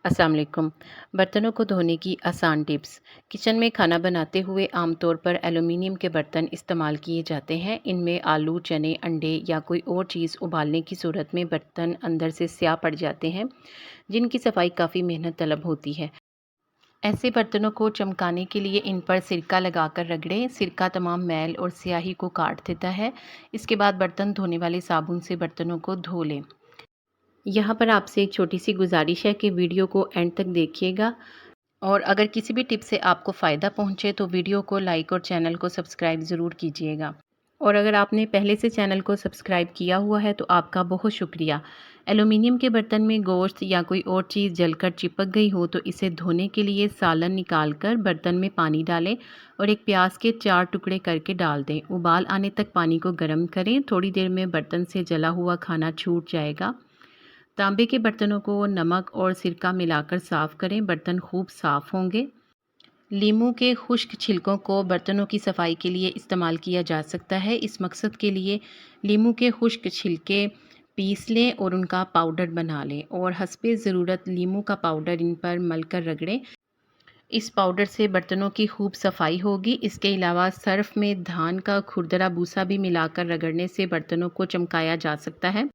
अस्सलाम वालेकुम। बर्तनों को धोने की आसान टिप्स। किचन में खाना बनाते हुए आमतौर पर एल्युमिनियम के बर्तन इस्तेमाल किए जाते हैं। इनमें आलू, चने, अंडे या कोई और चीज़ उबालने की सूरत में बर्तन अंदर से स्याह पड़ जाते हैं, जिनकी सफाई काफ़ी मेहनत तलब होती है। ऐसे बर्तनों को चमकाने के लिए इन पर सिरका लगाकर रगड़ें। सिरका तमाम मैल और स्याही को काट देता है। इसके बाद बर्तन धोने वाले साबुन से बर्तनों को धो लें। यहाँ पर आपसे एक छोटी-सी गुज़ारिश है कि वीडियो को एंड तक देखिएगा और अगर किसी भी टिप से आपको फ़ायदा पहुँचे तो वीडियो को लाइक और चैनल को सब्सक्राइब ज़रूर कीजिएगा। और अगर आपने पहले से चैनल को सब्सक्राइब किया हुआ है तो आपका बहुत शुक्रिया। एल्युमिनियम के बर्तन में गोश्त या कोई और चीज़ जलकर चिपक गई हो तो इसे धोने के लिए सालन निकाल कर बर्तन में पानी डालें और एक प्याज के 4 टुकड़े करके डाल दें। उबाल आने तक पानी को गर्म करें। थोड़ी देर में बर्तन से जला हुआ खाना छूट जाएगा। तांबे के बर्तनों को नमक और सिरका मिलाकर साफ़ करें, बर्तन खूब साफ़ होंगे। लीमू के खुश्क छिलकों को बर्तनों की सफाई के लिए इस्तेमाल किया जा सकता है। इस मकसद के लिए लीमू के खुश्क छिलके पीस लें और उनका पाउडर बना लें और हस्बे ज़रूरत लीमू का पाउडर इन पर मलकर रगड़ें। इस पाउडर से बर्तनों की खूब सफाई होगी। इसके अलावा सर्फ में धान का खुरदरा भूसा भी मिलाकर रगड़ने से बर्तनों को चमकाया जा सकता है।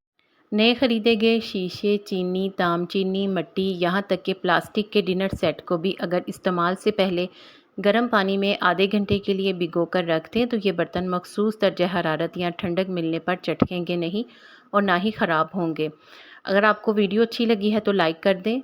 नए खरीदे गए शीशे, चीनी, तामचीनी, मिट्टी, यहाँ तक कि प्लास्टिक के डिनर सेट को भी अगर इस्तेमाल से पहले गर्म पानी में आधे घंटे के लिए भिगोकर रख दें तो ये बर्तन मखसूस दर्जा हरारत या ठंडक मिलने पर चटकेंगे नहीं और ना ही ख़राब होंगे। अगर आपको वीडियो अच्छी लगी है तो लाइक कर दें।